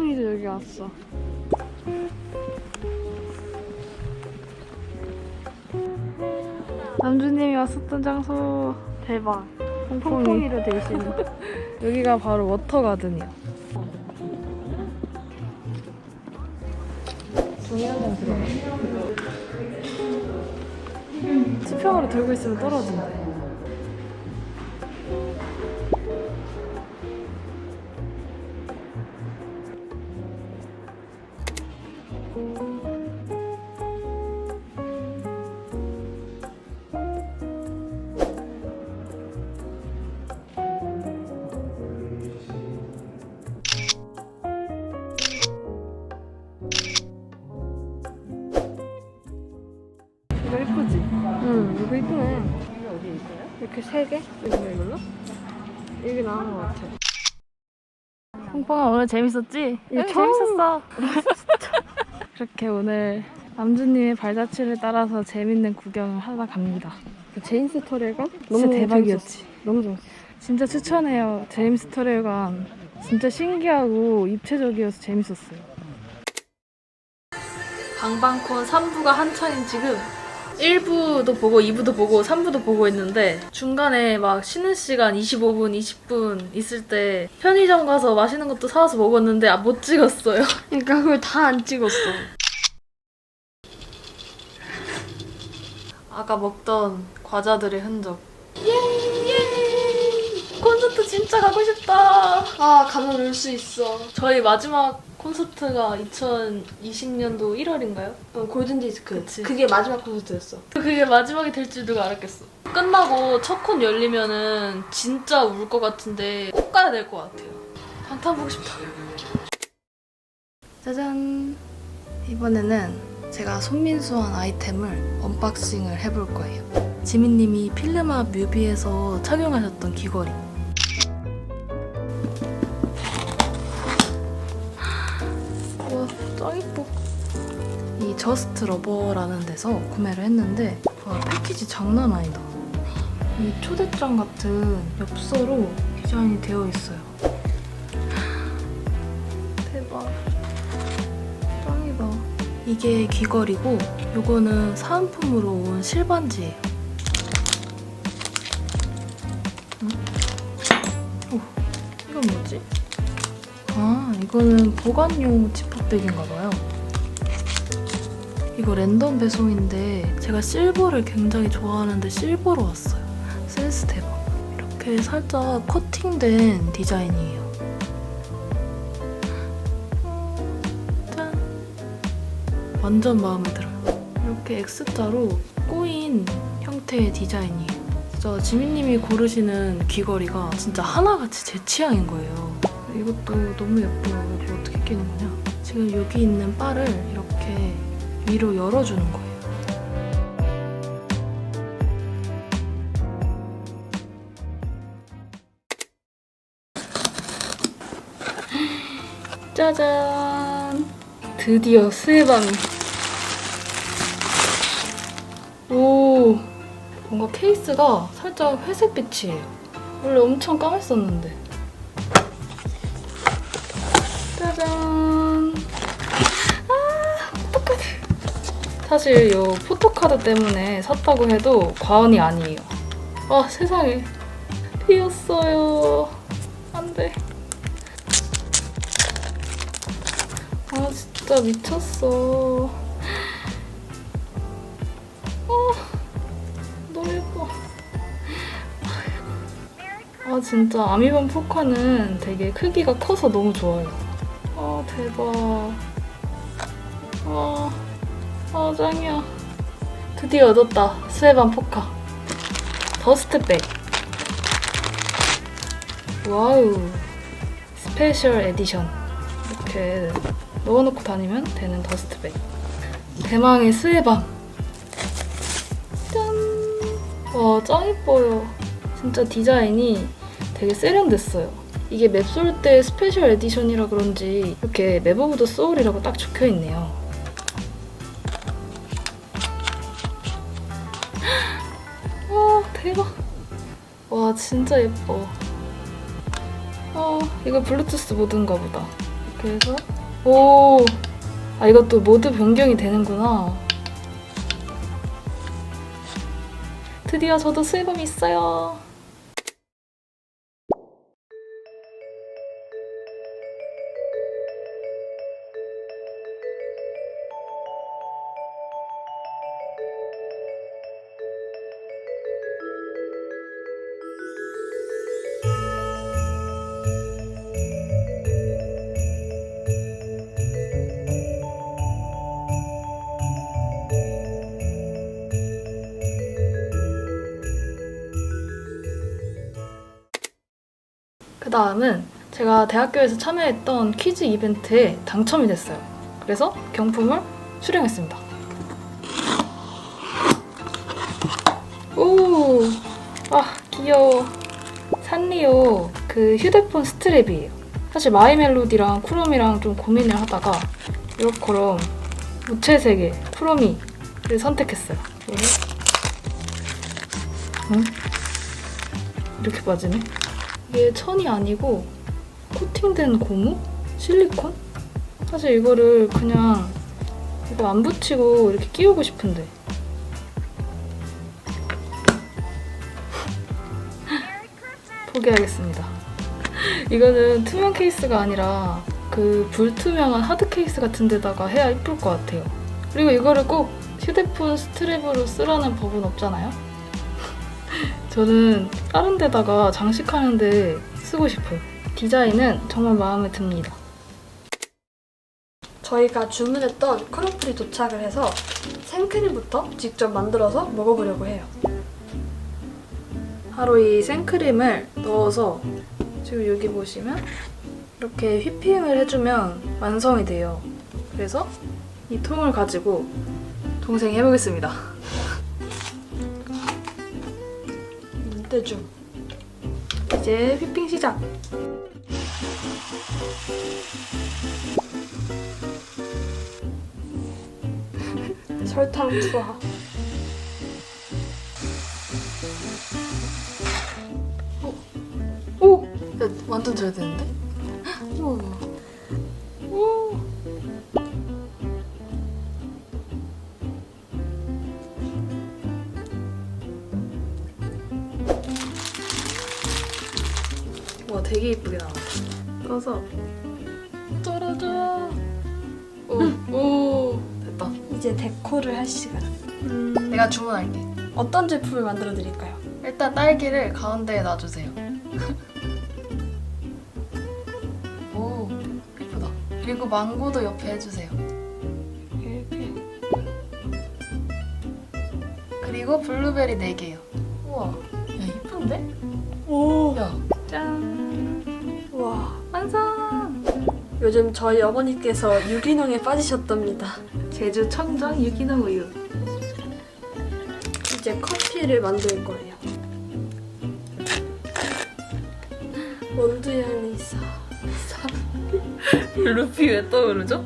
퐁퐁이도 여기 왔어. 남주님이 왔었던 장소. 대박. 퐁퐁이로 대신. 여기가 바로 워터가든이야. 종이 한 장 들어가. 수평으로 들고 있으면 떨어진대. 이거 예쁘지? 응, 이거 이쁘네. 이게 어디에 있어요? 이렇게 3개? 이걸로? 이게 나은 것 같아. 퐁퐁아 오늘 재밌었지? 이거 재밌었어. 그렇게 오늘 남주님의 발자취를 따라서 재밌는 구경을 하러 갑니다. 그 제임스 터널가 진짜 대박이었지. 재밌었어. 너무 좋았어. 진짜 추천해요. 제임스 터널관. 진짜 신기하고 입체적이어서 재밌었어요. 방방콘 3부가 한창인 지금 1부도 보고 2부도 보고 3부도 보고 있는데 중간에 막 쉬는 시간 25분, 20분 있을 때 편의점 가서 맛있는 것도 사와서 먹었는데 못 찍었어요. 그러니까 그걸 다 안 찍었어. 아까 먹던 과자들의 흔적. 예이! 콘서트 진짜 가고 싶다. 아, 가면 올 수 있어. 저희 마지막 콘서트가 2020년도 1월인가요? 골든디스크. 그치. 그게 마지막 콘서트였어. 그게 마지막이 될 줄 누가 알았겠어. 끝나고 첫 콘 열리면은 진짜 울 것 같은데 꼭 가야 될 것 같아요. 방탄 보고 싶다. 짜잔! 이번에는 제가 손민수한 아이템을 언박싱을 해볼 거예요. 지민님이 필름아 뮤비에서 착용하셨던 귀걸이. 와, 짱 이뻐. 이 저스트 러버라는 데서 구매를 했는데 와, 패키지 장난 아니다. 이 초대장 같은 엽서로 디자인이 되어 있어요. 대박. 짱이다. 이게 귀걸이고 요거는 사은품으로 온 실반지예요. 응? 오, 이건 뭐지? 아, 이거는 보관용 지퍼백인가봐요. 이거 랜덤 배송인데 제가 실버를 굉장히 좋아하는데 실버로 왔어요. 센스 대박. 이렇게 살짝 커팅된 디자인이에요. 짠! 완전 마음에 들어요. 이렇게 X자로 꼬인 형태의 디자인이에요. 진짜 지민님이 고르시는 귀걸이가 진짜 하나같이 제 취향인 거예요. 이것도 너무 예뻐요. 이거 어떻게 끼는 거냐? 지금 여기 있는 바를 이렇게 위로 열어주는 거예요. 짜잔! 드디어 수혜방이. 오! 뭔가 케이스가 살짝 회색빛이에요. 원래 엄청 까맸었는데. 짜잔! 포토카드! 사실 이 포토카드 때문에 샀다고 해도 과언이 아니에요. 아, 세상에. 비었어요. 안 돼. 아, 진짜 미쳤어. 너무 예뻐. 아, 진짜 아미반 포카는 되게 크기가 커서 너무 좋아요. 아, 대박. 아, 짱이야. 드디어 얻었다. 수혜반 포카. 더스트백. 와우. 스페셜 에디션. 이렇게 넣어놓고 다니면 되는 더스트백. 대망의 수혜밤. 짠! 와, 짱 이뻐요. 진짜 디자인이 되게 세련됐어요. 이게 맵솔 때 스페셜 에디션이라 그런지 이렇게 맵 오브 더 소울이라고 딱 적혀있네요. 와, 대박. 와, 진짜 예뻐. 이거 블루투스 모드인가 보다. 이렇게 해서 오! 아 이것도 모드 변경이 되는구나. 드디어 저도 수입음이 있어요. 그 다음은 제가 대학교에서 참여했던 퀴즈 이벤트에 당첨이 됐어요. 그래서 경품을 수령했습니다. 오! 아, 귀여워. 산리오 그 휴대폰 스트랩이에요. 사실 마이멜로디랑 쿠로미랑 좀 고민을 하다가 이렇게럼 무채색의 쿠로미를 선택했어요. 응? 이렇게 빠지네? 이게 천이 아니고 코팅된 고무? 실리콘? 사실 이거를 그냥 이거 안 붙이고 이렇게 끼우고 싶은데 포기하겠습니다. 이거는 투명 케이스가 아니라 그 불투명한 하드 케이스 같은 데다가 해야 이쁠 것 같아요. 그리고 이거를 꼭 휴대폰 스트랩으로 쓰라는 법은 없잖아요? 저는 다른 데다가 장식하는데 쓰고 싶어요. 디자인은 정말 마음에 듭니다. 저희가 주문했던 크로플이 도착을 해서 생크림부터 직접 만들어서 먹어보려고 해요. 바로 이 생크림을 넣어서 지금 여기 보시면 이렇게 휘핑을 해주면 완성이 돼요. 그래서 이 통을 가지고 동생이 해보겠습니다. 떼줌. 이제 휘핑 시작! 설탕 투하. 오! 야, 완전 잘 되는데? 오! 오! 와, 되게 예쁘게 나왔다. 떠서 떨어져. 오, 됐다. 이제 데코를 할 시간. 내가 주문할게. 어떤 제품을 만들어 드릴까요? 일단 딸기를 가운데에 놔주세요. 오, 예쁘다. 그리고 망고도 옆에 해주세요. 이렇게. 그리고 블루베리 4개요. 우와, 야 이쁜데? 오. 야, 짠! 와. 완성! 요즘 저희 어머니께서 유기농에 빠지셨답니다. 제주 청정 유기농 우유. 이제 커피를 만들 거예요. 원두 향이 사. 루피 왜 떠오르죠?